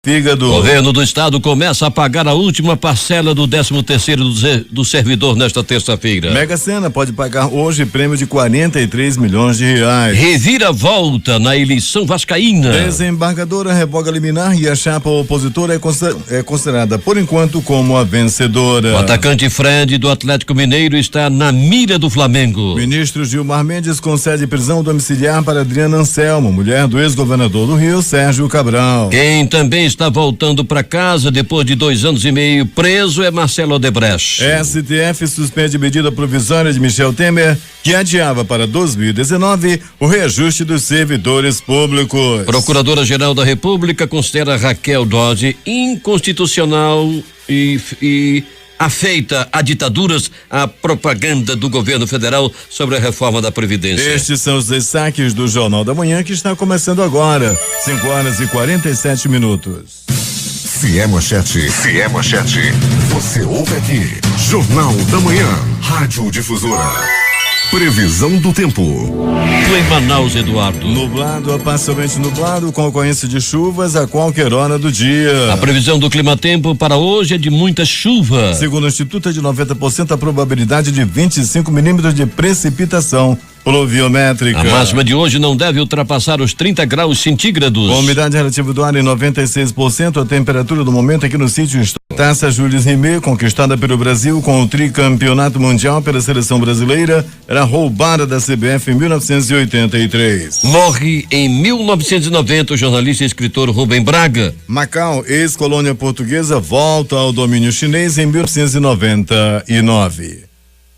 Fígado. O governo do estado começa a pagar a última parcela do 13º do servidor nesta terça-feira. Mega Sena pode pagar hoje prêmio de 43 milhões de reais. Reviravolta na eleição vascaína. Desembargadora revoga liminar e a chapa opositora é considerada por enquanto como a vencedora. O atacante Fred do Atlético Mineiro está na mira do Flamengo. Ministro Gilmar Mendes concede prisão domiciliar para Adriana Anselmo, mulher do ex-governador do Rio, Sérgio Cabral. Quem também está voltando para casa depois de 2 anos e meio preso é Marcelo Odebrecht. STF suspende medida provisória de Michel Temer que adiava para 2019 o reajuste dos servidores públicos. Procuradora-Geral da República considera Raquel Dodge inconstitucional e afeita a ditaduras a propaganda do governo federal sobre a reforma da Previdência. Estes são os destaques do Jornal da Manhã que está começando agora. 5h47. Se é manchete, você ouve aqui. Jornal da Manhã, Rádio Difusora. Previsão do tempo. Em Manaus, Eduardo. Nublado a parcialmente nublado, com ocorrência de chuvas a qualquer hora do dia. A previsão do clima-tempo para hoje é de muita chuva. Segundo o Instituto, é de 90% a probabilidade de 25 milímetros de precipitação pluviométrica. A máxima de hoje não deve ultrapassar os 30 graus centígrados. A umidade relativa do ar em 96%, a temperatura do momento aqui no sítio Taça Jules Rimet, conquistada pelo Brasil com o tricampeonato mundial pela seleção brasileira, era roubada da CBF em 1983. Morre em 1990 o jornalista e escritor Rubem Braga. Macau, ex-colônia portuguesa, volta ao domínio chinês em 1999.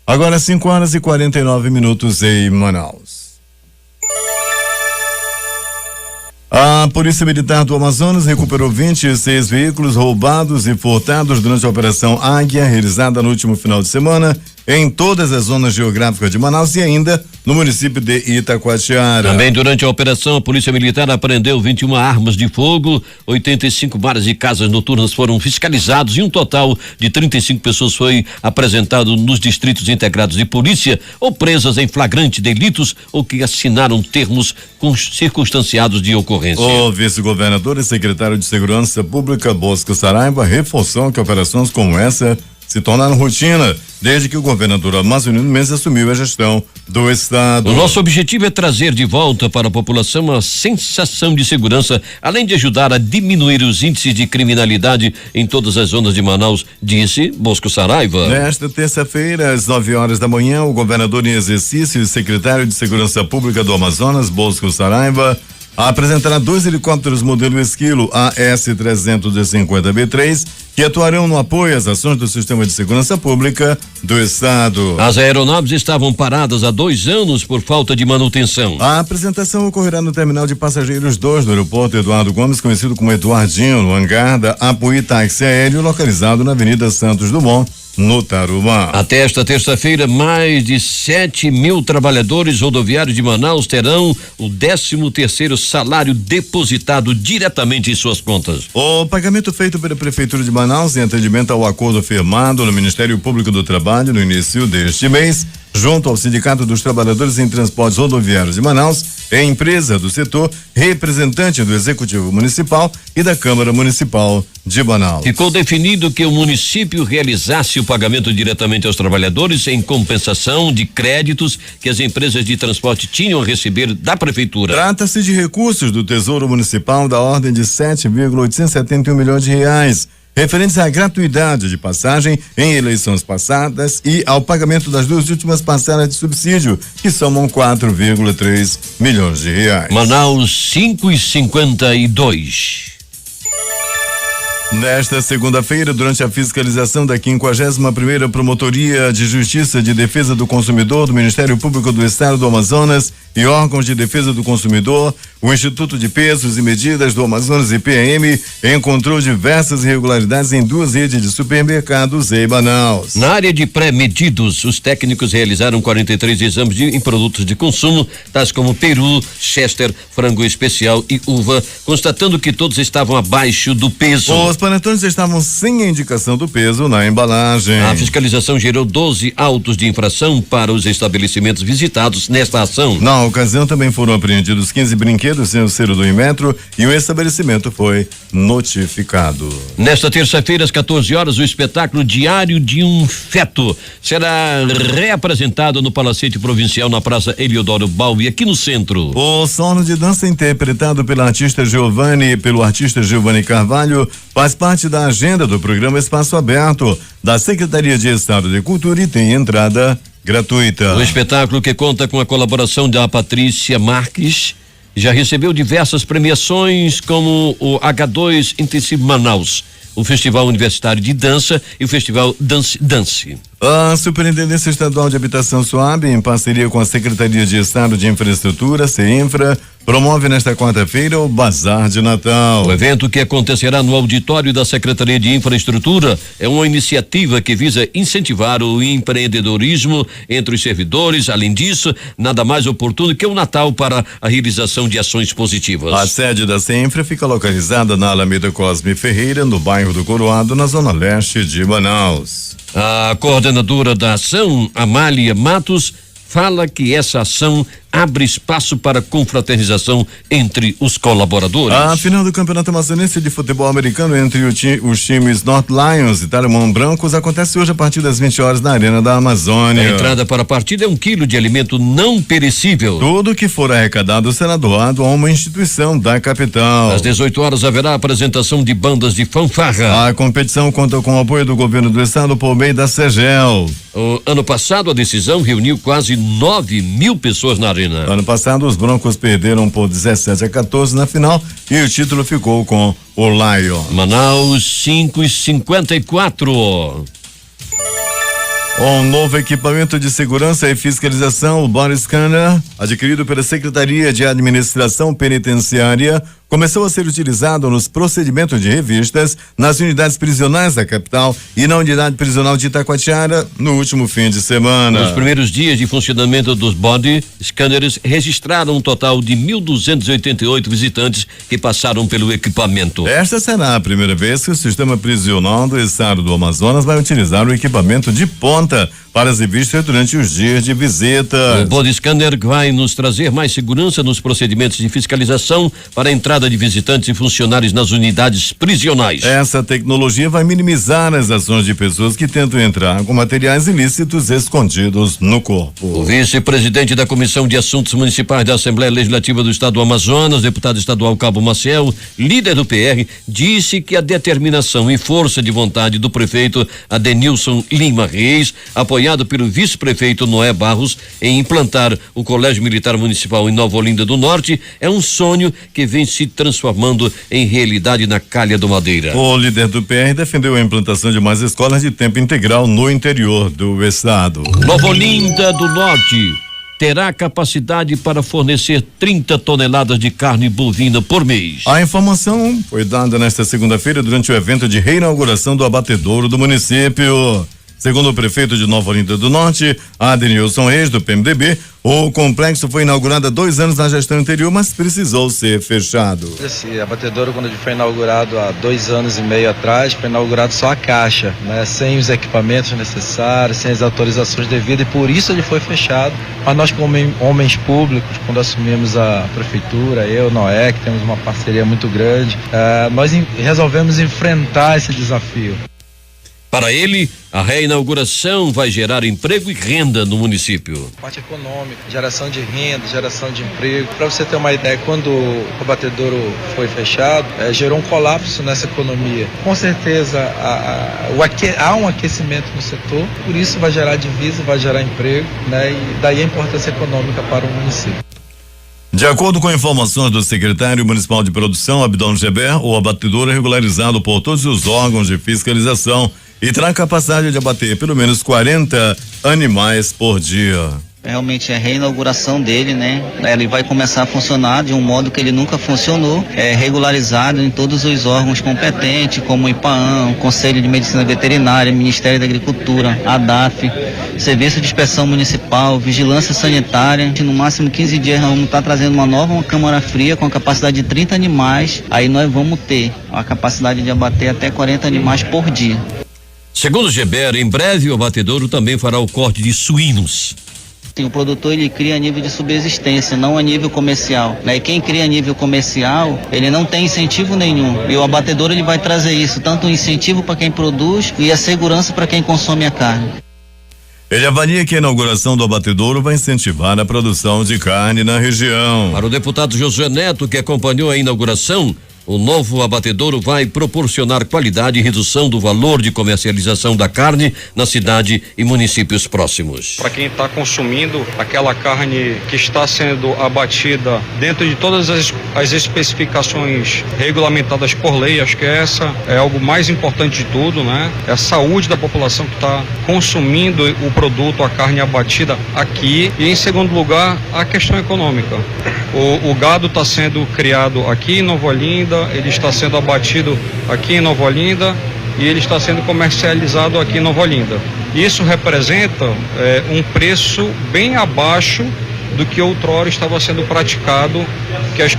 Agora 5h49 em Manaus. A Polícia Militar do Amazonas recuperou 26 veículos roubados e furtados durante a Operação Águia, realizada no último final de semana, em todas as zonas geográficas de Manaus e ainda no município de Itacoatiara. Também durante a operação, a Polícia Militar apreendeu 21 armas de fogo, 85 bares e casas noturnas foram fiscalizados e um total de 35 pessoas foi apresentado nos distritos integrados de polícia ou presas em flagrante delitos ou que assinaram termos circunstanciados de ocorrência. O vice-governador e secretário de Segurança Pública, Bosco Saraiva, reforçou que operações como essa se tornaram rotina desde que o governador Amazonino Mendes assumiu a gestão do estado. O nosso objetivo é trazer de volta para a população a sensação de segurança, além de ajudar a diminuir os índices de criminalidade em todas as zonas de Manaus, disse Bosco Saraiva. Nesta terça-feira, às 9h da manhã, o governador em exercício e secretário de Segurança Pública do Amazonas, Bosco Saraiva, apresentará 2 helicópteros modelo Esquilo AS-350B3 que atuarão no apoio às ações do Sistema de Segurança Pública do Estado. As aeronaves estavam paradas há 2 anos por falta de manutenção. A apresentação ocorrerá no Terminal de Passageiros 2 do Aeroporto Eduardo Gomes, conhecido como Eduardinho, no hangar da Apuí Táxi Aéreo, localizado na Avenida Santos Dumont, no Tarumã. Até esta terça-feira, mais de 7.000 trabalhadores rodoviários de Manaus terão o 13º salário depositado diretamente em suas contas. O pagamento feito pela Prefeitura de Manaus em atendimento ao acordo firmado no Ministério Público do Trabalho no início deste mês, junto ao Sindicato dos Trabalhadores em Transportes Rodoviários de Manaus, é empresa do setor, representante do Executivo Municipal e da Câmara Municipal de Manaus. Ficou definido que o município realizasse o pagamento diretamente aos trabalhadores em compensação de créditos que as empresas de transporte tinham a receber da Prefeitura. Trata-se de recursos do Tesouro Municipal da ordem de 7,871 milhões de reais, referentes à gratuidade de passagem em eleições passadas e ao pagamento das 2 últimas parcelas de subsídio, que somam 4,3 milhões de reais. Manaus 5h52. Nesta segunda-feira, durante a fiscalização da 51ª Promotoria de Justiça de Defesa do Consumidor do Ministério Público do Estado do Amazonas e órgãos de defesa do consumidor, o Instituto de Pesos e Medidas do Amazonas IPM encontrou diversas irregularidades em 2 redes de supermercados em Manaus. Na área de pré-medidos, os técnicos realizaram 43 exames em produtos de consumo, tais como peru, chester, frango especial e uva, constatando que todos estavam abaixo do peso. Os panetones estavam sem a indicação do peso na embalagem. A fiscalização gerou 12 autos de infração para os estabelecimentos visitados nesta ação. Na ocasião também foram apreendidos 15 brinquedos sem o selo do Inmetro e o estabelecimento foi notificado. Nesta terça-feira, às 14 horas, o espetáculo Diário de um Feto será reapresentado no Palacete Provincial na Praça Eliodoro Balbi, aqui no centro. O solo de dança interpretado pelo artista Giovanni Carvalho faz parte da agenda do programa Espaço Aberto da Secretaria de Estado de Cultura e tem entrada gratuita. O espetáculo, que conta com a colaboração da Patrícia Marques, já recebeu diversas premiações, como o H2 Intensivo Manaus, o Festival Universitário de Dança e o Festival Dance. A Superintendência Estadual de Habitação SUAB, em parceria com a Secretaria de Estado de Infraestrutura, CEINFRA, promove nesta quarta-feira o Bazar de Natal. O evento, que acontecerá no auditório da Secretaria de Infraestrutura, é uma iniciativa que visa incentivar o empreendedorismo entre os servidores. Além disso, nada mais oportuno que o Natal para a realização de ações positivas. A sede da CEINFRA fica localizada na Alameda Cosme Ferreira, no bairro do Coroado, na zona leste de Manaus. A coordenadora da ação, Amália Matos, fala que essa ação abre espaço para confraternização entre os colaboradores. A final do Campeonato Amazonense de Futebol Americano entre os times North Lions e Tarimão Brancos acontece hoje a partir das 20 horas na Arena da Amazônia. A entrada para a partida é 1 quilo de alimento não perecível. Tudo que for arrecadado será doado a uma instituição da capital. Às 18 horas haverá a apresentação de bandas de fanfarra. A competição conta com o apoio do governo do estado por meio da SEGEL. O ano passado, a decisão reuniu quase 9.000 pessoas na arena. Ano passado, os Broncos perderam por 17-14 na final e o título ficou com o Lion. Manaus 5:54. Um novo equipamento de segurança e fiscalização, o Body Scanner, adquirido pela Secretaria de Administração Penitenciária, começou a ser utilizado nos procedimentos de revistas nas unidades prisionais da capital e na unidade prisional de Itacoatiara no último fim de semana. Nos primeiros dias de funcionamento dos body scanners, registraram um total de 1.288 visitantes que passaram pelo equipamento. Esta será a primeira vez que o sistema prisional do estado do Amazonas vai utilizar o equipamento de ponta para as revistas durante os dias de visita. O body scanner vai nos trazer mais segurança nos procedimentos de fiscalização para a entrada de visitantes e funcionários nas unidades prisionais. Essa tecnologia vai minimizar as ações de pessoas que tentam entrar com materiais ilícitos escondidos no corpo. O vice-presidente da Comissão de Assuntos Municipais da Assembleia Legislativa do Estado do Amazonas, deputado estadual Cabo Maciel, líder do PR, disse que a determinação e força de vontade do prefeito Adenilson Lima Reis, apoiado pelo vice-prefeito Noé Barros, em implantar o Colégio Militar Municipal em Nova Olinda do Norte, é um sonho que vem se transformando em realidade na Calha do Madeira. O líder do PR defendeu a implantação de mais escolas de tempo integral no interior do estado. Nova Olinda do Norte terá capacidade para fornecer 30 toneladas de carne bovina por mês. A informação foi dada nesta segunda-feira durante o evento de reinauguração do abatedouro do município. Segundo o prefeito de Nova Olinda do Norte, Adenilson Reis, do PMDB, o complexo foi inaugurado há 2 anos na gestão anterior, mas precisou ser fechado. Esse abatedouro, quando ele foi inaugurado há 2 anos e meio atrás, foi inaugurado só a caixa, né? Sem os equipamentos necessários, sem as autorizações devidas, e por isso ele foi fechado. Mas nós, como homens públicos, quando assumimos a prefeitura, eu, Noé, que temos uma parceria muito grande, nós resolvemos enfrentar esse desafio. Para ele, a reinauguração vai gerar emprego e renda no município. Parte econômica, geração de renda, geração de emprego. Para você ter uma ideia, quando o abatedouro foi fechado, gerou um colapso nessa economia. Com certeza há um aquecimento no setor, por isso vai gerar divisa, vai gerar emprego, né? E daí a importância econômica para o município. De acordo com informações do secretário municipal de produção, Abdon Geber, o abatedouro é regularizado por todos os órgãos de fiscalização e terá capacidade de abater pelo menos 40 animais por dia. Realmente é a reinauguração dele, né? Ele vai começar a funcionar de um modo que ele nunca funcionou, regularizado em todos os órgãos competentes, como o IPAAM, Conselho de Medicina Veterinária, Ministério da Agricultura, ADAF, Serviço de Inspeção Municipal, Vigilância Sanitária. No máximo 15 dias nós vamos estar trazendo uma câmara fria com a capacidade de 30 animais. Aí nós vamos ter a capacidade de abater até 40 animais por dia. Segundo o GBER, em breve o abatedouro também fará o corte de suínos. O produtor ele cria a nível de subsistência, não a nível comercial. E quem cria a nível comercial, ele não tem incentivo nenhum. E o abatedouro ele vai trazer isso, tanto o incentivo para quem produz e a segurança para quem consome a carne. Ele avalia que a inauguração do abatedouro vai incentivar a produção de carne na região. Para o deputado Josué Neto, que acompanhou a inauguração, o novo abatedouro vai proporcionar qualidade e redução do valor de comercialização da carne na cidade e municípios próximos. Para quem está consumindo aquela carne que está sendo abatida dentro de todas as especificações regulamentadas por lei, acho que essa é algo mais importante de tudo, né? É a saúde da população que está consumindo o produto, a carne abatida aqui. E em segundo lugar, a questão econômica. O gado está sendo criado aqui em Nova Olinda, ele está sendo abatido aqui em Nova Olinda e ele está sendo comercializado aqui em Nova Olinda. Isso representa um preço bem abaixo do que outrora estava sendo praticado, que as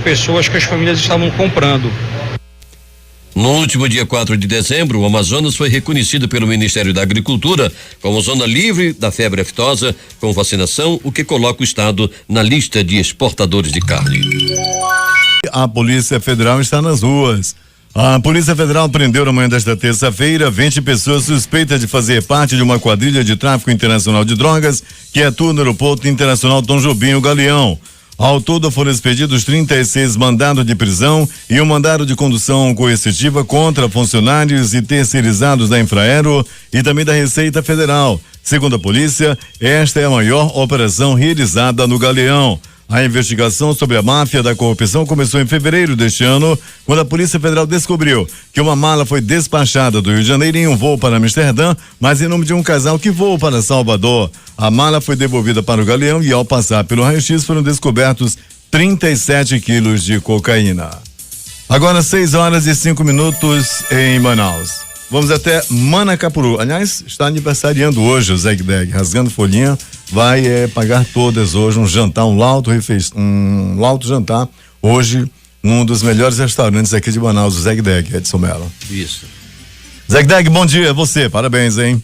famílias estavam comprando. No último dia 4 de dezembro, o Amazonas foi reconhecido pelo Ministério da Agricultura como zona livre da febre aftosa com vacinação, o que coloca o estado na lista de exportadores de carne. A Polícia Federal está nas ruas. A Polícia Federal prendeu na manhã desta terça-feira 20 pessoas suspeitas de fazer parte de uma quadrilha de tráfico internacional de drogas que atua no Aeroporto Internacional Tom Jobim, Galeão. Ao todo foram expedidos 36 mandados de prisão e um mandado de condução coercitiva contra funcionários e terceirizados da Infraero e também da Receita Federal. Segundo a polícia, esta é a maior operação realizada no Galeão. A investigação sobre a máfia da corrupção começou em fevereiro deste ano, quando a Polícia Federal descobriu que uma mala foi despachada do Rio de Janeiro em um voo para Amsterdã, mas em nome de um casal que voou para Salvador. A mala foi devolvida para o Galeão e, ao passar pelo raio-x, foram descobertos 37 quilos de cocaína. Agora 6h05 em Manaus. Vamos até Manacapuru. Aliás, está aniversariando hoje o Zegdeg, rasgando folhinha, vai pagar todas hoje um jantar, um lauto jantar, hoje num dos melhores restaurantes aqui de Manaus, o Zegdeg, Edson Mello. Isso. Zegdeg, bom dia, você, parabéns, hein?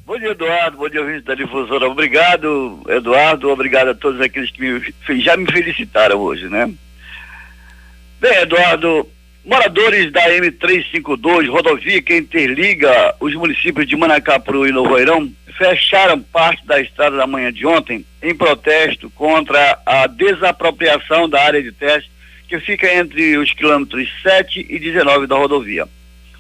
Bom dia, Eduardo, bom dia, ouvinte da Difusora. Obrigado, Eduardo, obrigado a todos aqueles que já me felicitaram hoje, né? Bem, Eduardo, moradores da M352, rodovia que interliga os municípios de Manacapuru e Novo Airão, fecharam parte da estrada da manhã de ontem em protesto contra a desapropriação da área de teste que fica entre os quilômetros 7 e 19 da rodovia.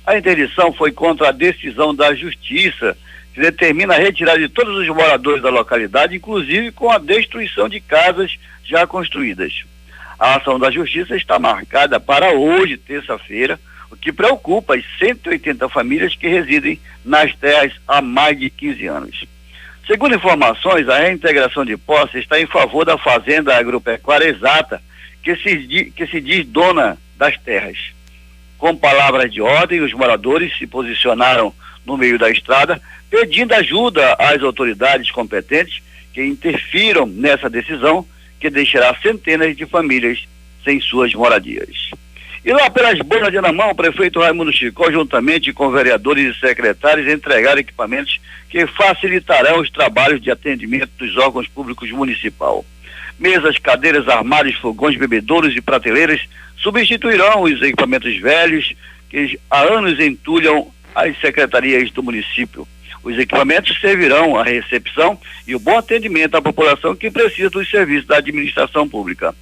A interdição foi contra a decisão da Justiça, que determina a retirada de todos os moradores da localidade, inclusive com a destruição de casas já construídas. A ação da Justiça está marcada para hoje, terça-feira, o que preocupa as 180 famílias que residem nas terras há mais de 15 anos. Segundo informações, a reintegração de posse está em favor da Fazenda Agropecuária Exata, que se diz dona das terras. Com palavras de ordem, os moradores se posicionaram no meio da estrada, pedindo ajuda às autoridades competentes que interfiram nessa decisão, que deixará centenas de famílias sem suas moradias. E lá pelas Bonas de Anamã, o prefeito Raimundo Chicó, juntamente com vereadores e secretários, entregaram equipamentos que facilitarão os trabalhos de atendimento dos órgãos públicos municipal. Mesas, cadeiras, armários, fogões, bebedouros e prateleiras substituirão os equipamentos velhos que há anos entulham as secretarias do município. Os equipamentos servirão à recepção e o bom atendimento à população que precisa dos serviços da administração pública.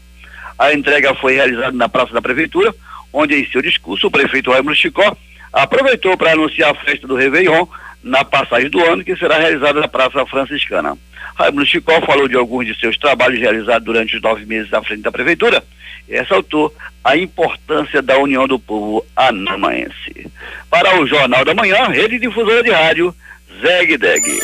A entrega foi realizada na Praça da Prefeitura, onde em seu discurso o prefeito Raimundo Chicó aproveitou para anunciar a festa do Réveillon na passagem do ano, que será realizada na Praça Franciscana. Raimundo Chicó falou de alguns de seus trabalhos realizados durante os 9 meses à frente da Prefeitura e ressaltou a importância da união do povo anamaense. Para o Jornal da Manhã, Rede Difusora de Rádio, Zegdeg.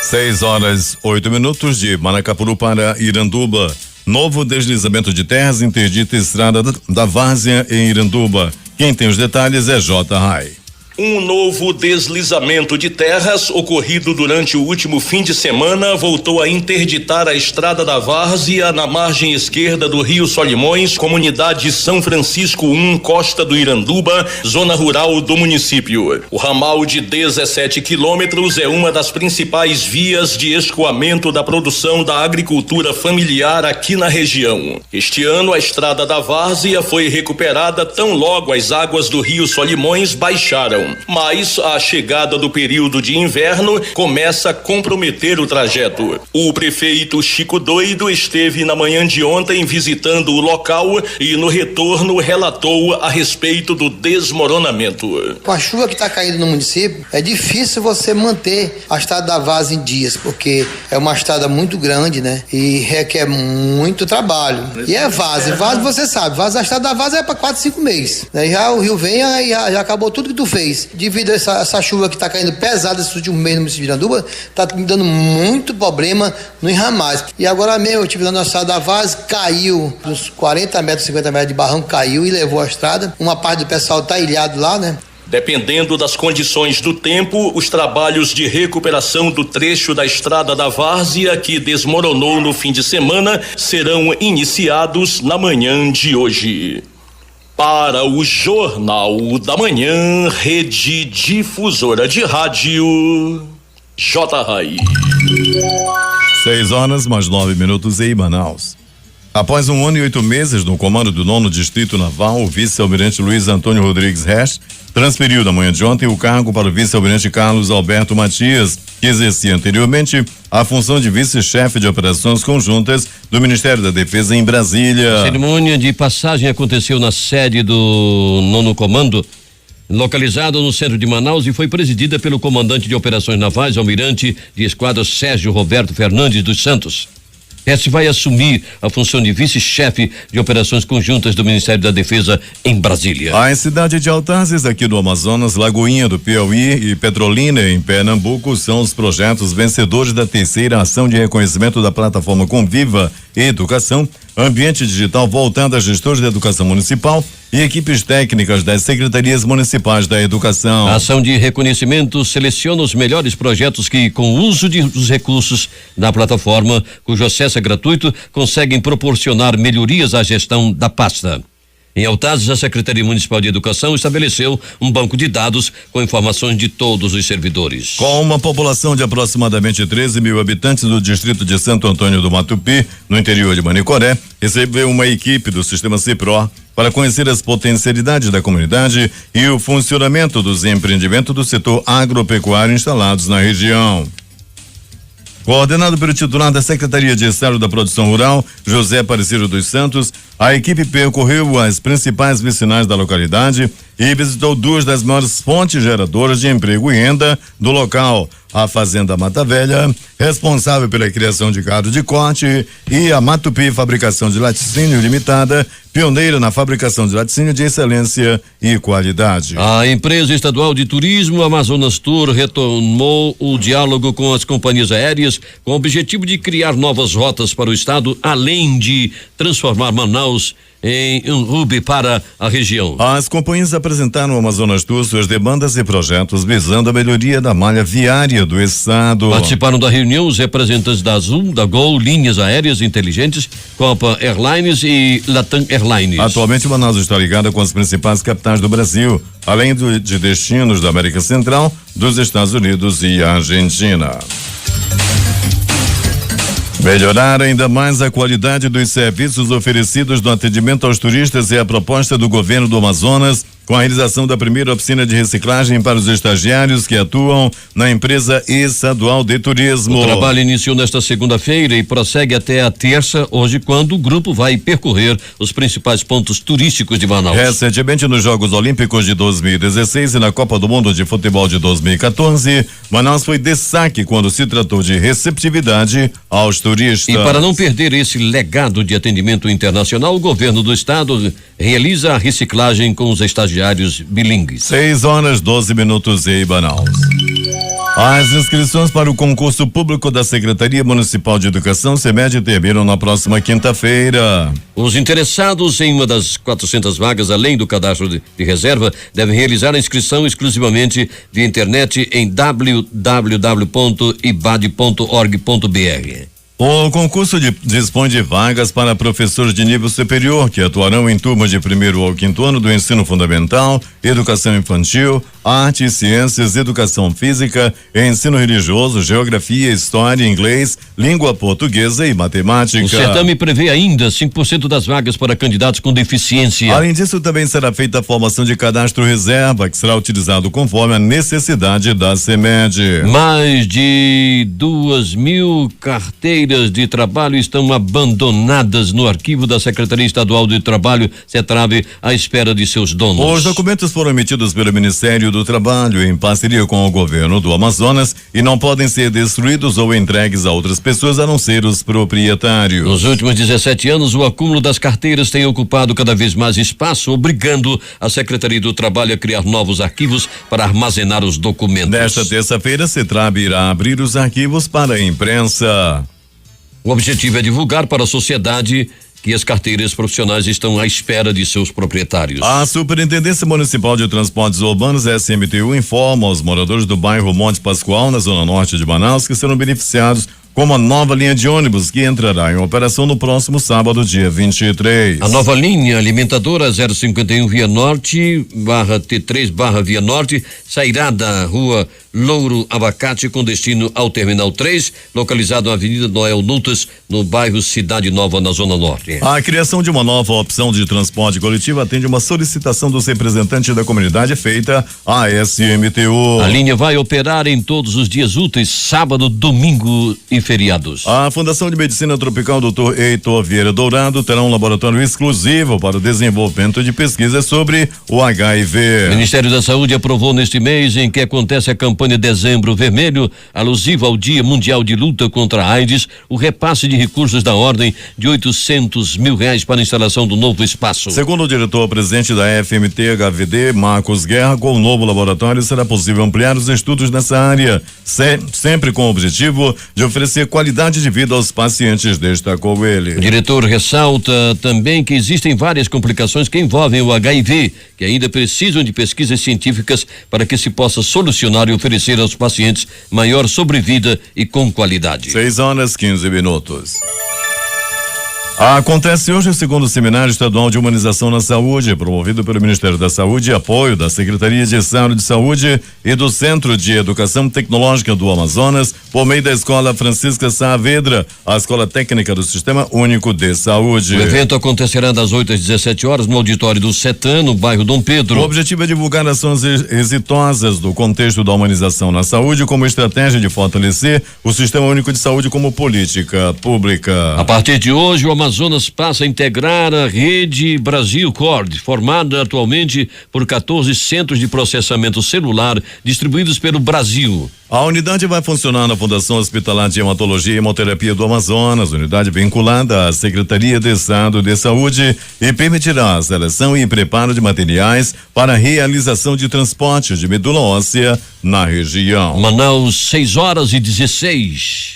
6:08 de Manacapuru para Iranduba. Novo deslizamento de terras interdita estrada da Várzea em Iranduba. Quem tem os detalhes é J. Rai. Um novo deslizamento de terras ocorrido durante o último fim de semana voltou a interditar a estrada da Várzea na margem esquerda do Rio Solimões, comunidade São Francisco 1, Costa do Iranduba, zona rural do município. O ramal de 17 quilômetros é uma das principais vias de escoamento da produção da agricultura familiar aqui na região. Este ano a estrada da Várzea foi recuperada tão logo as águas do Rio Solimões baixaram. Mas a chegada do período de inverno começa a comprometer o trajeto. O prefeito Chico Doido esteve na manhã de ontem visitando o local e no retorno relatou a respeito do desmoronamento. Com a chuva que está caindo no município, é difícil você manter a estrada da Várzea em dias, porque é uma estrada muito grande, né? E requer muito trabalho. E é Várzea você sabe, a estrada da Várzea é para 4, 5 meses. Né? Já o rio vem e já acabou tudo que tu fez. Devido a essa chuva que está caindo pesada esse último mês no município de Iranduba, está me dando muito problema no enramais. E agora mesmo eu estive lá na estrada da Várzea, caiu uns 40 metros, 50 metros de barranco, caiu e levou a estrada. Uma parte do pessoal está ilhado lá, né? Dependendo das condições do tempo, os trabalhos de recuperação do trecho da estrada da Várzea que desmoronou no fim de semana serão iniciados na manhã de hoje. Para o Jornal da Manhã, Rede Difusora de Rádio, J. Rai. 6:09 em Manaus. Após 1 ano e 8 meses no comando do 9º Distrito Naval, o vice-almirante Luiz Antônio Rodrigues Resch transferiu na manhã de ontem o cargo para o vice-almirante Carlos Alberto Matias, que exercia anteriormente a função de vice-chefe de operações conjuntas do Ministério da Defesa em Brasília. A cerimônia de passagem aconteceu na sede do 9º Comando, localizado no centro de Manaus, e foi presidida pelo comandante de operações navais, almirante de esquadra Sérgio Roberto Fernandes dos Santos. Este vai assumir a função de vice-chefe de operações conjuntas do Ministério da Defesa em Brasília. A cidade de Altazes, aqui do Amazonas, Lagoinha do Piauí e Petrolina, em Pernambuco, são os projetos vencedores da 3ª ação de reconhecimento da plataforma Conviva Educação, ambiente digital voltado a gestores de educação municipal e equipes técnicas das secretarias municipais da educação. A ação de reconhecimento seleciona os melhores projetos que, com o uso dos recursos da plataforma, cujo acesso é gratuito, conseguem proporcionar melhorias à gestão da pasta. Em Altazes, a Secretaria Municipal de Educação estabeleceu um banco de dados com informações de todos os servidores. Com uma população de aproximadamente 13 mil habitantes do distrito de Santo Antônio do Matupi, no interior de Manicoré, recebeu uma equipe do Sistema CIPRO para conhecer as potencialidades da comunidade e o funcionamento dos empreendimentos do setor agropecuário instalados na região. Coordenado pelo titular da Secretaria de Estado da Produção Rural, José Aparecido dos Santos, a equipe percorreu as principais vicinais da localidade e visitou 2 das maiores fontes geradoras de emprego e renda do local: a Fazenda Mata Velha, responsável pela criação de gado de corte, e a Matupi Fabricação de Laticínio Limitada, pioneira na fabricação de laticínio de excelência e qualidade. A empresa estadual de turismo Amazonas Tour retomou o diálogo com as companhias aéreas com o objetivo de criar novas rotas para o estado, além de transformar Manaus em um hub para a região. As companhias apresentaram ao Amazonas Tour suas demandas e projetos visando a melhoria da malha viária do estado. Participaram da reunião os representantes da Azul, da Gol, Linhas Aéreas Inteligentes, Copa Airlines e Latam Airlines. Atualmente, Manaus está ligada com as principais capitais do Brasil, além de destinos da América Central, dos Estados Unidos e Argentina. Melhorar ainda mais a qualidade dos serviços oferecidos no atendimento aos turistas é a proposta do governo do Amazonas, com a realização da primeira oficina de reciclagem para os estagiários que atuam na empresa estadual de turismo. O trabalho iniciou nesta segunda-feira e prossegue até a terça, hoje, quando o grupo vai percorrer os principais pontos turísticos de Manaus. Recentemente, nos Jogos Olímpicos de 2016 e na Copa do Mundo de Futebol de 2014, Manaus foi destaque quando se tratou de receptividade aos turistas. E para não perder esse legado de atendimento internacional, o governo do estado realiza a reciclagem com os estagiários bilíngues. 6:12 em Manaus. As inscrições para o concurso público da Secretaria Municipal de Educação, SEMED, terminam na próxima quinta-feira. Os interessados em uma das 400 vagas, além do cadastro de reserva, devem realizar a inscrição exclusivamente via internet em www.ibad.org.br. O concurso dispõe de vagas para professores de nível superior que atuarão em turmas de 1º ao 5º ano do ensino fundamental, educação infantil, artes, ciências, educação física, ensino religioso, geografia, história, inglês, língua portuguesa e matemática. O certame prevê ainda 5% das vagas para candidatos com deficiência. Além disso, também será feita a formação de cadastro reserva, que será utilizado conforme a necessidade da SEMED. Mais de 2.000 carteiras de trabalho estão abandonadas no arquivo da Secretaria Estadual de Trabalho, CETRAB, à espera de seus donos. Os documentos foram emitidos pelo Ministério do Trabalho em parceria com o governo do Amazonas e não podem ser destruídos ou entregues a outras pessoas a não ser os proprietários. Nos últimos 17 anos, o acúmulo das carteiras tem ocupado cada vez mais espaço, obrigando a Secretaria do Trabalho a criar novos arquivos para armazenar os documentos. Nesta terça-feira, a CETRAB irá abrir os arquivos para a imprensa. O objetivo é divulgar para a sociedade que as carteiras profissionais estão à espera de seus proprietários. A Superintendência Municipal de Transportes Urbanos, SMTU, informa aos moradores do bairro Monte Pascoal, na zona norte de Manaus, que serão beneficiados com uma nova linha de ônibus que entrará em operação no próximo sábado, dia 23. A nova linha alimentadora 051 Via Norte /T3 Via Norte sairá da rua Louro Abacate com destino ao Terminal 3, localizado na Avenida Noel Nutas, no bairro Cidade Nova, na Zona Norte. A criação de uma nova opção de transporte coletivo atende uma solicitação dos representantes da comunidade feita à SMTU. A linha vai operar em todos os dias úteis, sábado, domingo e feriados. A Fundação de Medicina Tropical Dr. Heitor Vieira Dourado terá um laboratório exclusivo para o desenvolvimento de pesquisas sobre o HIV. O Ministério da Saúde aprovou neste mês em que acontece a campanha Dezembro Vermelho, alusiva ao Dia Mundial de Luta contra a AIDS, o repasse de recursos da ordem de R$800 mil para a instalação do novo espaço. Segundo o diretor-presidente da FMT-HVD, Marcos Guerra, com o novo laboratório será possível ampliar os estudos nessa área, sempre com o objetivo de oferecer qualidade de vida aos pacientes, destacou ele. O diretor ressalta também que existem várias complicações que envolvem o HIV, que ainda precisam de pesquisas científicas para que se possa solucionar e oferecer aos pacientes maior sobrevida e com qualidade. 6:15. Acontece hoje o segundo Seminário Estadual de Humanização na Saúde, promovido pelo Ministério da Saúde e apoio da Secretaria de Estado de Saúde e do Centro de Educação Tecnológica do Amazonas, por meio da Escola Francisca Saavedra, a Escola Técnica do Sistema Único de Saúde. O evento acontecerá das 8 às 17 horas no auditório do CETAN, no bairro Dom Pedro. O objetivo é divulgar ações exitosas do contexto da humanização na saúde como estratégia de fortalecer o Sistema Único de Saúde como política pública. A partir de hoje, o Amazonas passa a integrar a rede Brasil Cord, formada atualmente por 14 centros de processamento celular distribuídos pelo Brasil. A unidade vai funcionar na Fundação Hospitalar de Hematologia e Hemoterapia do Amazonas, unidade vinculada à Secretaria de Estado de Saúde, e permitirá a seleção e preparo de materiais para a realização de transporte de medula óssea na região. Manaus, 6:16.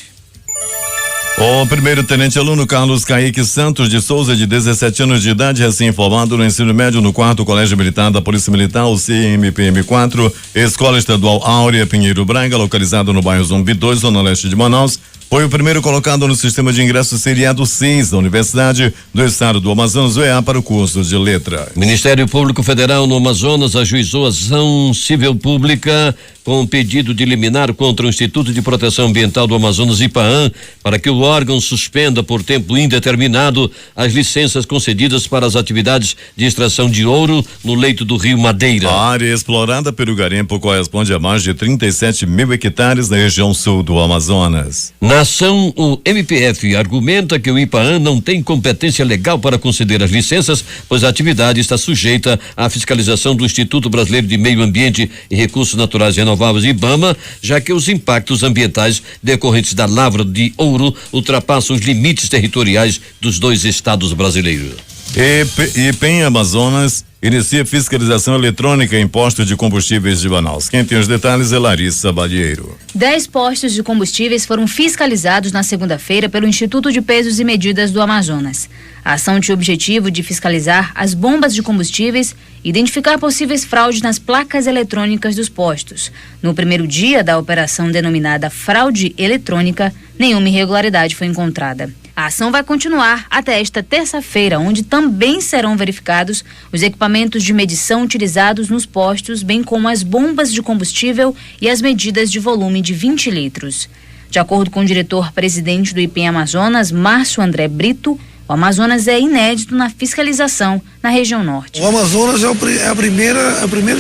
O primeiro-tenente aluno Carlos Kaique Santos de Souza, de 17 anos de idade, recém-formado no ensino médio no 4º Colégio Militar da Polícia Militar, o CMPM4, Escola Estadual Áurea Pinheiro Braga, localizado no bairro Zumbi 2, zona leste de Manaus, foi o primeiro colocado no sistema de ingresso seriado 6 da Universidade do Estado do Amazonas, UEA, para o curso de letras. O Ministério Público Federal no Amazonas ajuizou ação civil pública com pedido de liminar contra o Instituto de Proteção Ambiental do Amazonas, IPAAM, para que o órgão suspenda por tempo indeterminado as licenças concedidas para as atividades de extração de ouro no leito do Rio Madeira. A área explorada pelo garimpo corresponde a mais de 37 mil hectares na região sul do Amazonas. Na ação, o MPF argumenta que o IPAAM não tem competência legal para conceder as licenças, pois a atividade está sujeita à fiscalização do Instituto Brasileiro de Meio Ambiente e Recursos Naturais Renováveis, IBAMA, já que os impactos ambientais decorrentes da lavra de ouro ultrapassam os limites territoriais dos dois estados brasileiros. E PEN Amazonas inicia fiscalização eletrônica em postos de combustíveis de Manaus. Quem tem os detalhes é Larissa Balieiro. 10 postos de combustíveis foram fiscalizados na segunda-feira pelo Instituto de Pesos e Medidas do Amazonas. A ação tinha o objetivo de fiscalizar as bombas de combustíveis e identificar possíveis fraudes nas placas eletrônicas dos postos. No primeiro dia da operação denominada fraude eletrônica, nenhuma irregularidade foi encontrada. A ação vai continuar até esta terça-feira, onde também serão verificados os equipamentos de medição utilizados nos postos, bem como as bombas de combustível e as medidas de volume de 20 litros. De acordo com o diretor-presidente do IPEM Amazonas, Márcio André Brito, o Amazonas é inédito na fiscalização na região norte. O Amazonas é o primeiro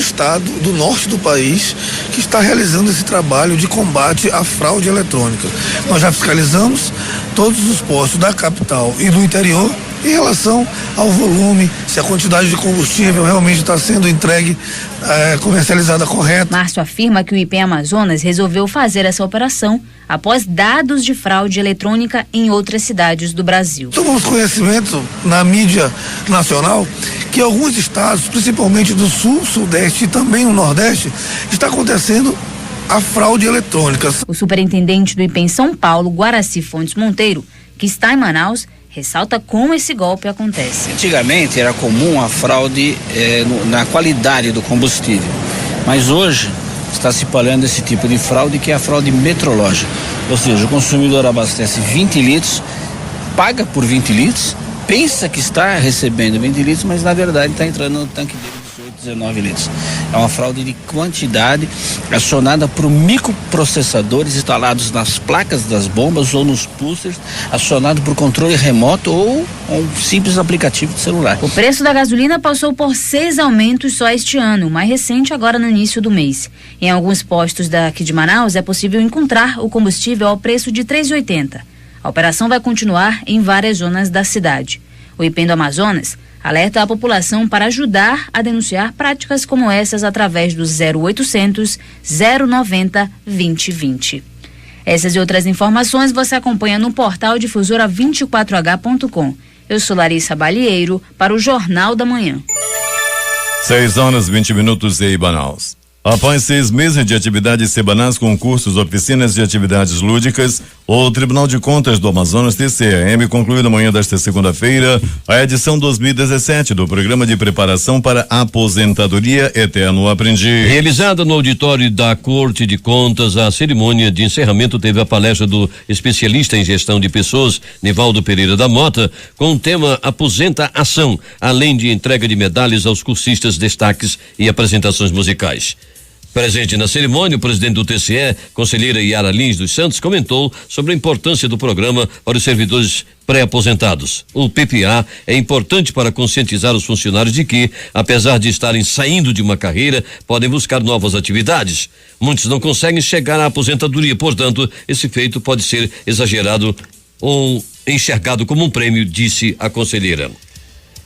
estado do norte do país que está realizando esse trabalho de combate à fraude eletrônica. Nós já fiscalizamos todos os postos da capital e do interior em relação ao volume, se a quantidade de combustível realmente está sendo entregue, comercializada correta. Márcio afirma que o IPEM Amazonas resolveu fazer essa operação após dados de fraude eletrônica em outras cidades do Brasil. Tomamos conhecimento na mídia nacional que alguns estados, principalmente do sul, sudeste e também no nordeste, está acontecendo a fraude eletrônica. O superintendente do IPEM São Paulo, Guaraci Fontes Monteiro, que está em Manaus, ressalta como esse golpe acontece. Antigamente era comum a fraude na qualidade do combustível, mas hoje está se espalhando esse tipo de fraude, que é a fraude metrológica. Ou seja, o consumidor abastece 20 litros, paga por 20 litros, pensa que está recebendo 20 litros, mas na verdade está entrando no tanque dele 19 litros. É uma fraude de quantidade acionada por microprocessadores instalados nas placas das bombas ou nos boosters, acionado por controle remoto ou um simples aplicativo de celular. O preço da gasolina passou por 6 aumentos só este ano, o mais recente agora no início do mês. Em alguns postos daqui de Manaus é possível encontrar o combustível ao preço de R$ 3,80. A operação vai continuar em várias zonas da cidade. O IPEM do Amazonas alerta a população para ajudar a denunciar práticas como essas através do 0800 090 2020. Essas e outras informações você acompanha no portal difusora24h.com. Eu sou Larissa Balieiro para o Jornal da Manhã. 6h20 em Manaus. Após 6 meses de atividades semanais, concursos, oficinas e atividades lúdicas, o Tribunal de Contas do Amazonas, TCAM, concluiu na manhã desta segunda-feira a edição 2017 do Programa de Preparação para a Aposentadoria Eterno Aprendiz. Realizada no auditório da Corte de Contas, a cerimônia de encerramento teve a palestra do especialista em gestão de pessoas, Nivaldo Pereira da Mota, com o tema Aposenta Ação, além de entrega de medalhas aos cursistas, destaques e apresentações musicais. Presente na cerimônia, o presidente do TCE, conselheira Yara Lins dos Santos, comentou sobre a importância do programa para os servidores pré-aposentados. O PPA é importante para conscientizar os funcionários de que, apesar de estarem saindo de uma carreira, podem buscar novas atividades. Muitos não conseguem chegar à aposentadoria, portanto, esse feito pode ser exagerado ou enxergado como um prêmio, disse a conselheira.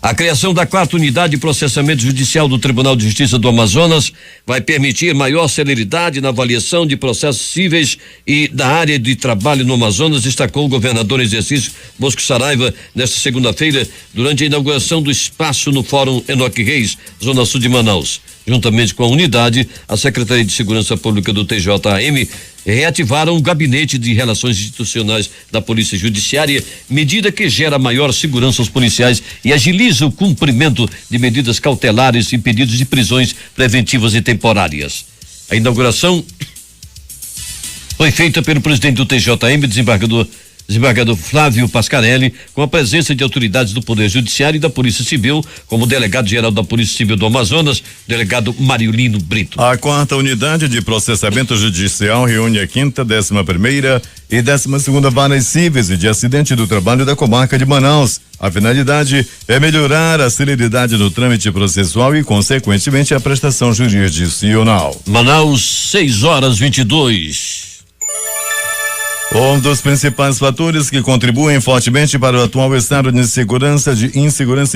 A criação da 4ª unidade de processamento judicial do Tribunal de Justiça do Amazonas vai permitir maior celeridade na avaliação de processos cíveis e da área de trabalho no Amazonas, destacou o governador em exercício Bosco Saraiva nesta segunda-feira durante a inauguração do espaço no Fórum Enoque Reis, Zona Sul de Manaus. Juntamente com a unidade, a Secretaria de Segurança Pública do TJAM reativaram o Gabinete de Relações Institucionais da Polícia Judiciária, medida que gera maior segurança aos policiais e agiliza o cumprimento de medidas cautelares e pedidos de prisões preventivas e temporárias. A inauguração foi feita pelo presidente do TJM, desembargador Flávio Pascarelli, com a presença de autoridades do Poder Judiciário e da Polícia Civil, como o delegado-geral da Polícia Civil do Amazonas, delegado Mariolino Brito. A 4ª unidade de processamento judicial reúne a 5ª, 11ª e 12ª varas cíveis e de acidente do trabalho da comarca de Manaus. A finalidade é melhorar a celeridade do trâmite processual e, consequentemente, a prestação jurisdicional. Manaus, 6h22. Um dos principais fatores que contribuem fortemente para o atual estado de insegurança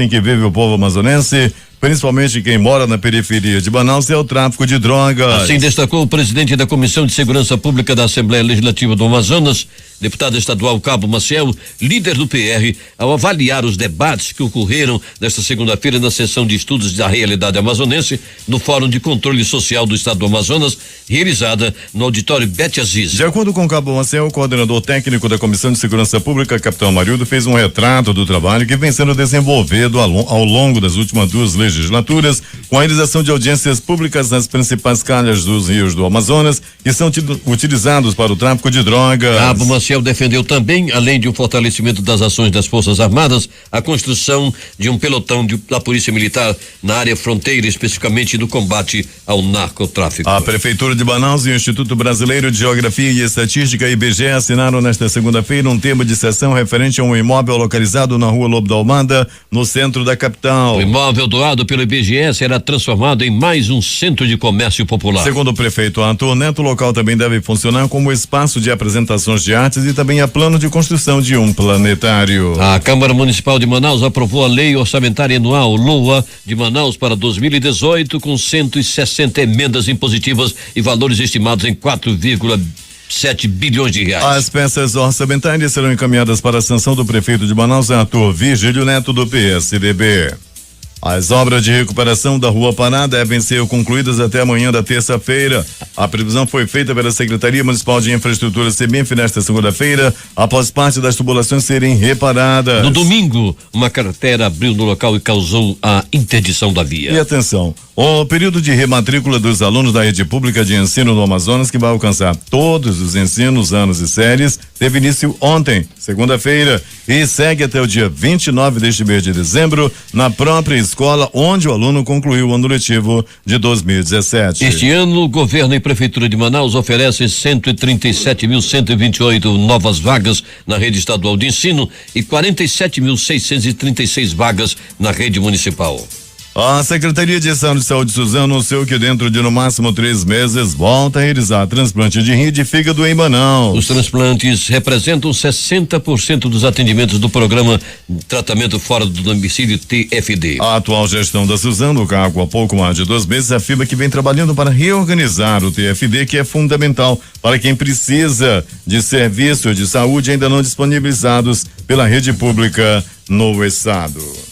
em que vive o povo amazonense, principalmente quem mora na periferia de Manaus, é o tráfico de drogas. Assim destacou o presidente da Comissão de Segurança Pública da Assembleia Legislativa do Amazonas, deputado estadual Cabo Maciel, líder do PR, ao avaliar os debates que ocorreram nesta segunda-feira na sessão de estudos da realidade amazonense no Fórum de Controle Social do Estado do Amazonas, realizada no auditório Bete Aziz. De acordo com Cabo Maciel, o coordenador técnico da Comissão de Segurança Pública, capitão Amarildo, fez um retrato do trabalho que vem sendo desenvolvido ao longo das últimas duas legislaturas, com a realização de audiências públicas nas principais calhas dos rios do Amazonas, que são utilizados para o tráfico de drogas. Cabo Maciel defendeu também, além de um fortalecimento das ações das Forças Armadas, a construção de um pelotão da Polícia Militar na área fronteira, especificamente no combate ao narcotráfico. A Prefeitura de Manaus e o Instituto Brasileiro de Geografia e Estatística, IBGE, assinaram nesta segunda-feira um termo de cessão referente a um imóvel localizado na rua Lobo da Almada, no centro da capital. O imóvel doado pelo IBGE será transformado em mais um centro de comércio popular. Segundo o prefeito Arthur Neto, o local também deve funcionar como espaço de apresentações de artes e também há plano de construção de um planetário. A Câmara Municipal de Manaus aprovou a Lei Orçamentária Anual, LOA, de Manaus para 2018, com 160 emendas impositivas e valores estimados em 4,7 bilhões de reais. As peças orçamentárias serão encaminhadas para a sanção do prefeito de Manaus, Arthur Virgílio Neto, do PSDB. As obras de recuperação da Rua Pará devem ser concluídas até amanhã da terça-feira. A previsão foi feita pela Secretaria Municipal de Infraestrutura SEMINF nesta segunda-feira, após parte das tubulações serem reparadas. No domingo, uma cratera abriu no local e causou a interdição da via. E atenção, o período de rematrícula dos alunos da rede pública de ensino no Amazonas, que vai alcançar todos os ensinos, anos e séries, teve início ontem, segunda-feira, e segue até o dia 29 deste mês de dezembro, na própria escola onde o aluno concluiu o ano letivo de 2017. Este ano, o governo e prefeitura de Manaus oferecem 137.128 novas vagas na rede estadual de ensino e 47.636 vagas na rede municipal. A Secretaria de Estado de Saúde, Suzano, anunciou que dentro de no máximo 3 meses volta a realizar transplante de rim e de fígado em Manaus. Os transplantes representam 60% dos atendimentos do programa Tratamento Fora do Domicílio TFD. A atual gestão da Suzano, o cargo há pouco mais de 2 meses, afirma que vem trabalhando para reorganizar o TFD, que é fundamental para quem precisa de serviços de saúde ainda não disponibilizados pela rede pública no estado.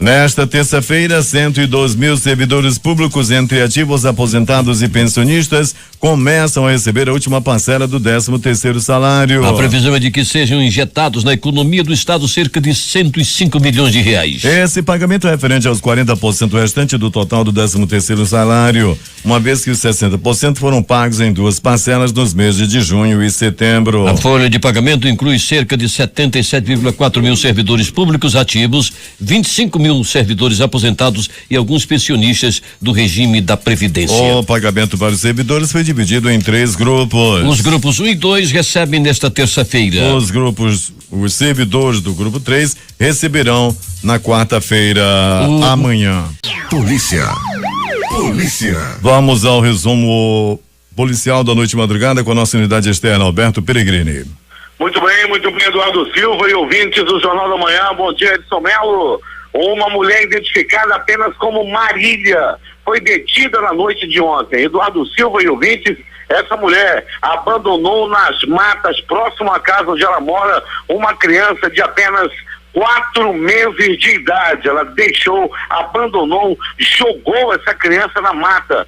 Nesta terça-feira, 102 mil servidores públicos, entre ativos, aposentados e pensionistas, começam a receber a última parcela do 13º salário. A previsão é de que sejam injetados na economia do estado cerca de 105 milhões de reais. Esse pagamento é referente aos 40% restante do total do 13º salário, uma vez que os 60% foram pagos em 2 parcelas nos meses de junho e setembro. A folha de pagamento inclui cerca de 77,4 mil servidores públicos ativos, 25 mil servidores aposentados e alguns pensionistas do regime da Previdência. O pagamento para os servidores foi dividido em 3 grupos. Os grupos 1 e 2 recebem nesta terça-feira. Os servidores do grupo 3 receberão na quarta-feira, amanhã. Polícia. Vamos ao resumo policial da noite e madrugada com a nossa unidade externa, Alberto Peregrini. Muito bem, Eduardo Silva e ouvintes do Jornal da Manhã. Bom dia, Edson Melo. Uma mulher identificada apenas como Marília foi detida na noite de ontem. Eduardo Silva e ouvintes, essa mulher abandonou nas matas, próximo à casa onde ela mora, uma criança de apenas 4 meses de idade. Ela abandonou, jogou essa criança na mata.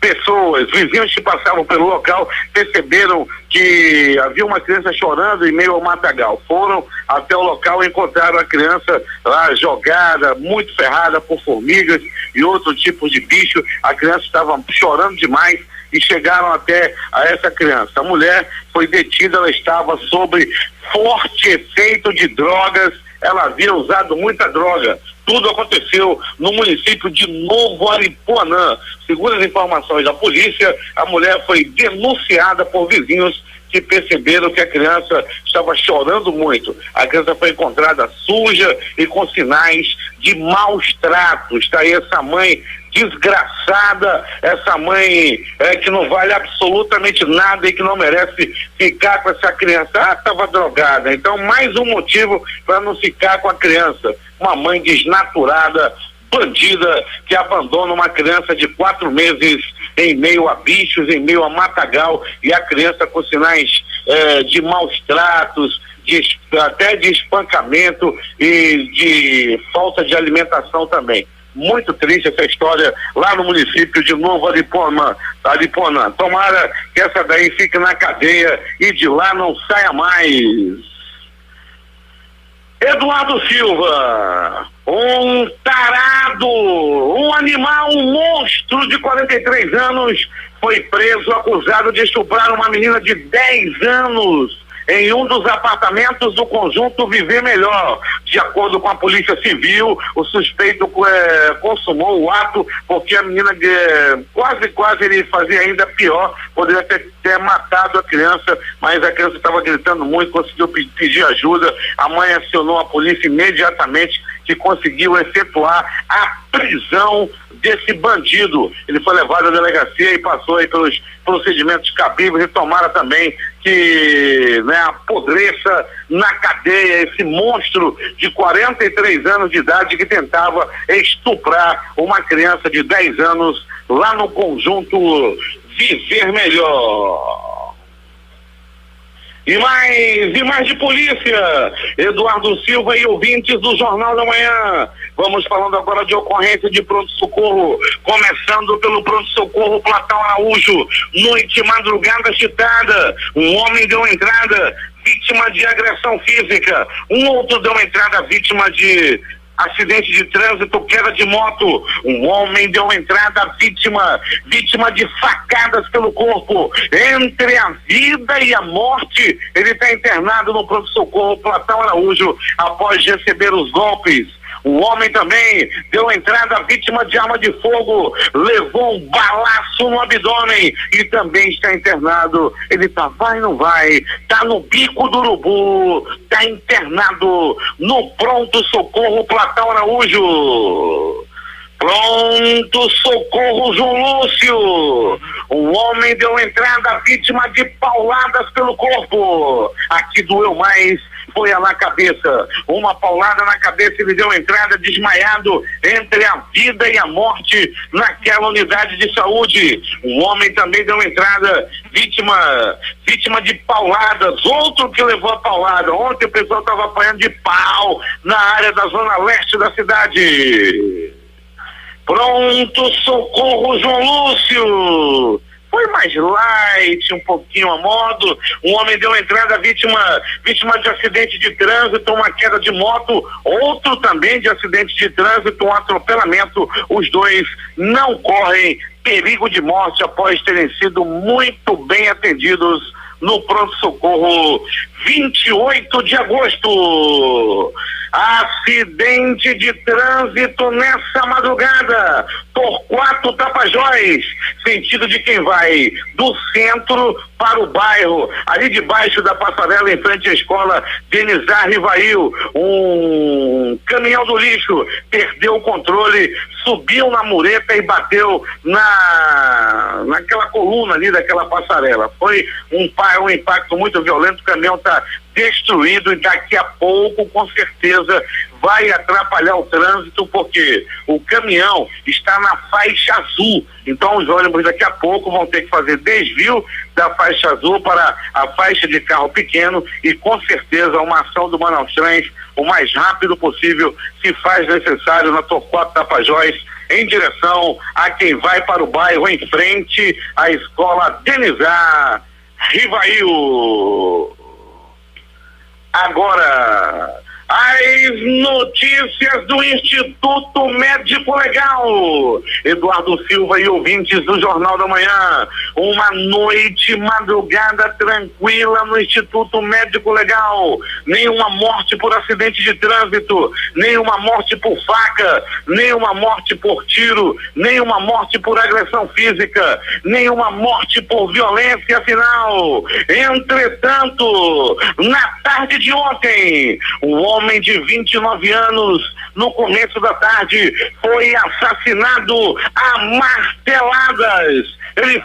Pessoas, vizinhos que passavam pelo local, perceberam que havia uma criança chorando em meio ao matagal. Foram até o local e encontraram a criança lá jogada, muito ferrada por formigas e outro tipo de bicho. A criança estava chorando demais e chegaram até a essa criança. A mulher foi detida, ela estava sob forte efeito de drogas, ela havia usado muita droga. Tudo aconteceu no município de Novo Aripuanã. Segundo as informações da polícia, a mulher foi denunciada por vizinhos que perceberam que a criança estava chorando muito. A criança foi encontrada suja e com sinais de maus tratos. Está aí essa mãe desgraçada, essa mãe que não vale absolutamente nada e que não merece ficar com essa criança. Estava drogada. Então, mais um motivo para não ficar com a criança. Uma mãe desnaturada, bandida, que abandona uma criança de 4 meses em meio a bichos, em meio a matagal, e a criança com sinais de maus tratos, até de espancamento e de falta de alimentação também. Muito triste essa história lá no município de Novo Aripuanã. Tomara que essa daí fique na cadeia e de lá não saia mais. Eduardo Silva, um tarado, um animal, um monstro de 43 anos, foi preso acusado de estuprar uma menina de 10 anos em um dos apartamentos do conjunto Viver Melhor. De acordo com a Polícia Civil, o suspeito consumou o ato porque a menina quase ele fazia ainda pior, poderia ter matado a criança, mas a criança estava gritando muito, conseguiu pedir ajuda. A mãe acionou a polícia imediatamente, que conseguiu efetuar a prisão desse bandido. Ele foi levado à delegacia e passou aí pelos procedimentos cabíveis, e tomara também que apodreça na cadeia esse monstro de 43 anos de idade que tentava estuprar uma criança de 10 anos lá no conjunto Viver Melhor. E mais de polícia, Eduardo Silva e ouvintes do Jornal da Manhã. Vamos falando agora de ocorrência de pronto-socorro, começando pelo pronto-socorro Platão Araújo. Noite e madrugada agitada, um homem deu entrada, vítima de agressão física, um outro deu entrada, vítima de acidente de trânsito, queda de moto. Um homem deu entrada, vítima de facadas pelo corpo. Entre a vida e a morte, ele está internado no pronto-socorro Platão Araújo após receber os golpes. O homem também deu entrada, vítima de arma de fogo, levou um balaço no abdômen e também está internado. Ele vai, não vai, tá no Bico do Urubu, tá internado no pronto-socorro Platão Araújo. Pronto-socorro João Lúcio. Um homem deu entrada, vítima de pauladas pelo corpo. Aqui doeu mais, foi na cabeça. Uma paulada na cabeça, ele deu entrada desmaiado entre a vida e a morte naquela unidade de saúde. Um homem também deu entrada, vítima de pauladas. Outro que levou a paulada. Ontem o pessoal estava apanhando de pau na área da zona leste da cidade. Pronto-socorro João Lúcio. Foi mais light, um pouquinho a modo. Um homem deu entrada, vítima de acidente de trânsito, uma queda de moto. Outro também de acidente de trânsito, um atropelamento. Os dois não correm perigo de morte após terem sido muito bem atendidos no pronto-socorro 28 de agosto. Acidente de trânsito nessa madrugada, Torquato Tapajós, sentido de quem vai do centro para o bairro, ali debaixo da passarela em frente à escola Denizar Rivail. Um caminhão do lixo perdeu o controle, subiu na mureta e bateu naquela coluna ali daquela passarela. Foi um impacto muito violento. O caminhão está destruído e daqui a pouco, com certeza, vai atrapalhar o trânsito, porque o caminhão está na faixa azul. Então os ônibus daqui a pouco vão ter que fazer desvio da faixa azul para a faixa de carro pequeno, e com certeza uma ação do Manaus-Trans o mais rápido possível se faz necessário na Torquato Tapajós, em direção a quem vai para o bairro em frente à escola Denizar Rivail. Agora, as notícias do Instituto Médico Legal. Eduardo Silva e ouvintes do Jornal da Manhã. Uma noite, madrugada tranquila no Instituto Médico Legal. Nenhuma morte por acidente de trânsito, nenhuma morte por faca, nenhuma morte por tiro, nenhuma morte por agressão física, nenhuma morte por violência final. Entretanto, na tarde de ontem, um homem homem de 29 anos, no começo da tarde, foi assassinado a marteladas. Ele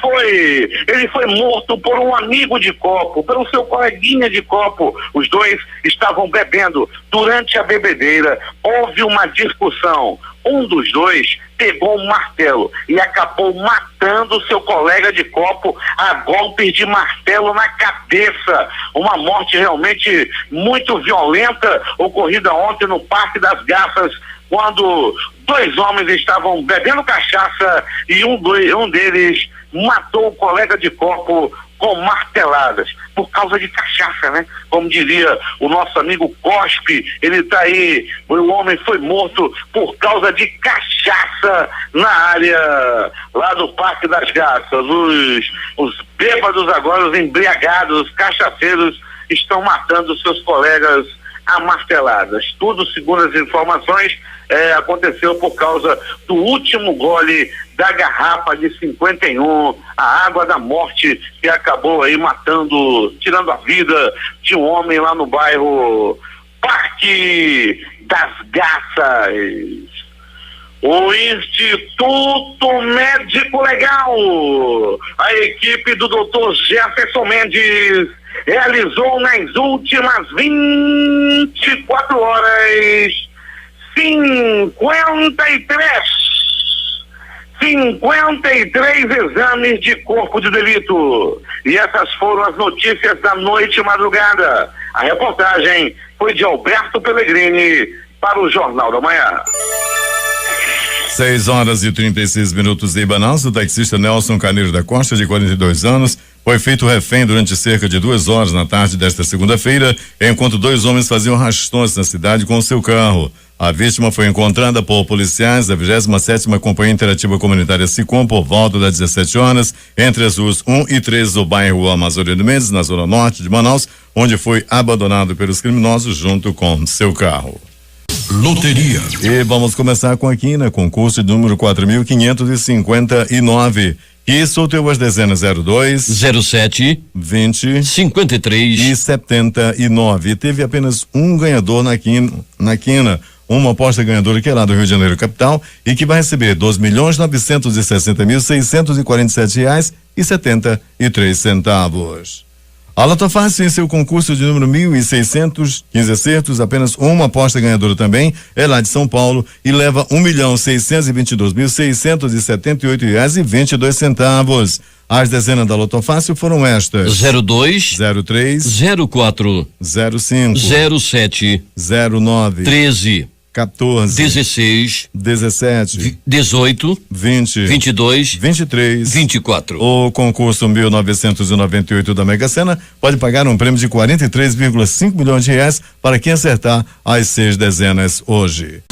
foi morto por um amigo de copo, pelo seu coleguinha de copo. Os dois estavam bebendo. Durante a bebedeira, houve uma discussão. Um dos dois pegou um martelo e acabou matando seu colega de copo a golpes de martelo na cabeça. Uma morte realmente muito violenta, ocorrida ontem no Parque das Garças, quando dois homens estavam bebendo cachaça e um deles matou o colega de copo com marteladas, por causa de cachaça, né? Como diria o nosso amigo Cospe, ele tá aí, o homem foi morto por causa de cachaça na área lá do Parque das Garças. Os bêbados agora, os embriagados, os cachaceiros, estão matando seus colegas a marteladas. Tudo, segundo as informações, aconteceu por causa do último gole da garrafa de 51, a água da morte, que acabou aí tirando a vida de um homem lá no bairro Parque das Garças. O Instituto Médico Legal, a equipe do Dr. Jefferson Mendes, realizou nas últimas 24 horas 53 exames de corpo de delito. E essas foram as notícias da noite e madrugada. A reportagem foi de Alberto Pellegrini para o Jornal da Manhã. 6h36 em Manaus. O taxista Nelson Carneiro da Costa, de 42 anos, foi feito refém durante cerca de 2 horas na tarde desta segunda-feira, enquanto 2 homens faziam arrastões na cidade com o seu carro. A vítima foi encontrada por policiais da 27ª Companhia Interativa Comunitária SICOM por volta das 17 horas, entre as ruas 1 e 3 do bairro Amazônia Mendes, na zona norte de Manaus, onde foi abandonado pelos criminosos junto com seu carro. Loteria. E vamos começar com a quina, concurso de número 4.559. Que sorteou as dezenas 02, 07, 20, 53 e 79. E teve apenas um ganhador na quina. Uma aposta ganhadora que é lá do Rio de Janeiro capital e que vai receber R$2.960.647,73. A Loto Fácil, em seu concurso de número 1.600, 15 acertos, apenas uma aposta ganhadora também, é lá de São Paulo e leva R$1.622.678,22. As dezenas da Loto Fácil foram estas: 02, 03, 04, 05, 07, 09, 13, 14, 16, 17, 18, 20, 22, 23, 24. O concurso 1998 da Mega Sena pode pagar um prêmio de R$43,5 milhões para quem acertar as 6 dezenas hoje.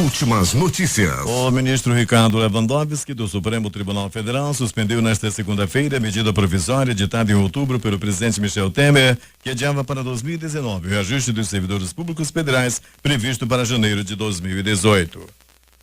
Últimas notícias. O ministro Ricardo Lewandowski, do Supremo Tribunal Federal, suspendeu nesta segunda-feira a medida provisória editada em outubro pelo presidente Michel Temer, que adiava para 2019 o reajuste dos servidores públicos federais previsto para janeiro de 2018.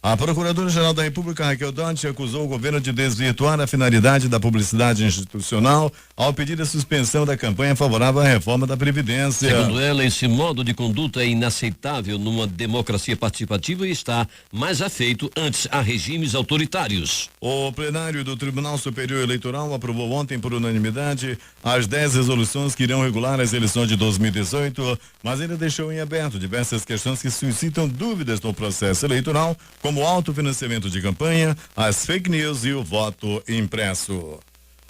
A Procuradora-Geral da República, Raquel Dodge, acusou o governo de desvirtuar a finalidade da publicidade institucional ao pedir a suspensão da campanha favorável à reforma da Previdência. Segundo ela, esse modo de conduta é inaceitável numa democracia participativa e está mais afeito antes a regimes autoritários. O plenário do Tribunal Superior Eleitoral aprovou ontem por unanimidade as 10 resoluções que irão regular as eleições de 2018, mas ele deixou em aberto diversas questões que suscitam dúvidas no processo eleitoral, como o autofinanciamento de campanha, as fake news e o voto impresso.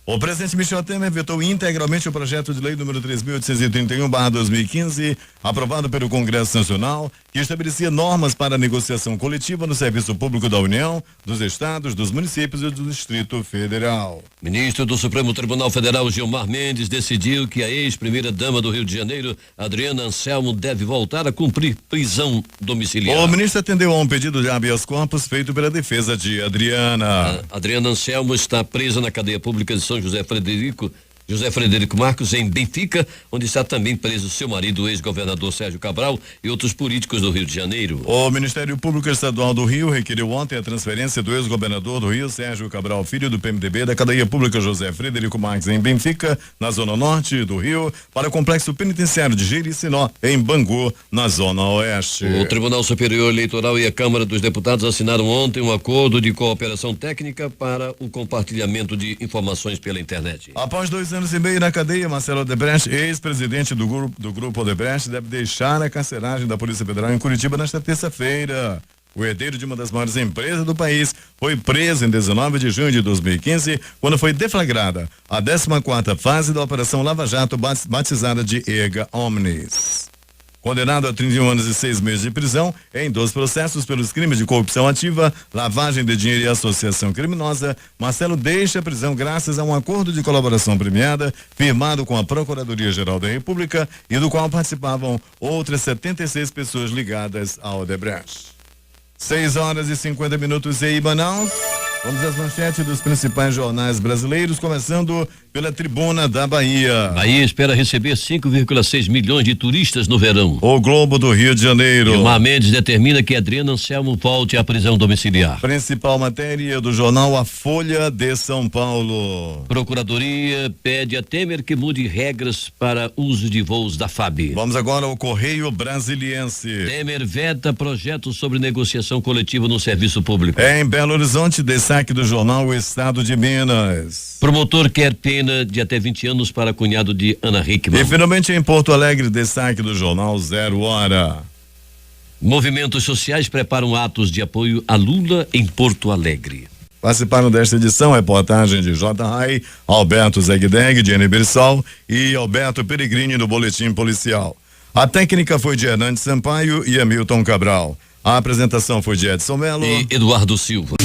O presidente Michel Temer vetou integralmente o projeto de lei número 3.831/2015, aprovado pelo Congresso Nacional, que estabelecia normas para a negociação coletiva no serviço público da União, dos estados, dos municípios e do Distrito Federal. Ministro do Supremo Tribunal Federal, Gilmar Mendes, decidiu que a ex-primeira-dama do Rio de Janeiro, Adriana Anselmo, deve voltar a cumprir prisão domiciliar. O ministro atendeu a um pedido de habeas corpus feito pela defesa de Adriana. Adriana Anselmo está presa na cadeia pública de São José Frederico José Frederico Marcos, em Benfica, onde está também preso seu marido, o ex-governador Sérgio Cabral, e outros políticos do Rio de Janeiro. O Ministério Público Estadual do Rio requeriu ontem a transferência do ex-governador do Rio, Sérgio Cabral Filho, do PMDB, da cadeia pública José Frederico Marques, em Benfica, na zona norte do Rio, para o complexo penitenciário de Jericinó, em Bangu, na zona oeste. O Tribunal Superior Eleitoral e a Câmara dos Deputados assinaram ontem um acordo de cooperação técnica para o compartilhamento de informações pela internet. Após 2 anos e meio na cadeia, Marcelo Odebrecht, ex-presidente do grupo Odebrecht, deve deixar a carceragem da Polícia Federal em Curitiba nesta terça-feira. O herdeiro de uma das maiores empresas do país foi preso em 19 de junho de 2015, quando foi deflagrada a 14ª fase da Operação Lava Jato, batizada de Erga Omnes. Condenado a 31 anos e 6 meses de prisão em 2 processos pelos crimes de corrupção ativa, lavagem de dinheiro e associação criminosa, Marcelo deixa a prisão graças a um acordo de colaboração premiada firmado com a Procuradoria-Geral da República e do qual participavam outras 76 pessoas ligadas ao Odebrecht. 6h50 em Manaus. Vamos às manchetes dos principais jornais brasileiros, começando pela Tribuna da Bahia. Bahia espera receber 5,6 milhões de turistas no verão. O Globo do Rio de Janeiro. Gilmar Mendes determina que Adriano Anselmo volte à prisão domiciliar. Principal matéria do jornal A Folha de São Paulo. Procuradoria pede a Temer que mude regras para uso de voos da FAB. Vamos agora ao Correio Brasiliense. Temer veta projeto sobre negociação coletiva no serviço público. Em Belo Horizonte, destaque do jornal O Estado de Minas. Promotor quer pena de até 20 anos para cunhado de Ana Hickman. E finalmente em Porto Alegre, destaque do jornal 0 Hora. Movimentos sociais preparam atos de apoio a Lula em Porto Alegre. Participaram desta edição reportagem de J. Rai, Alberto Zegdeg, Jenny Bersol e Alberto Peregrini do Boletim Policial. A técnica foi de Hernandes Sampaio e Hamilton Cabral. A apresentação foi de Edson Mello e Eduardo Silva.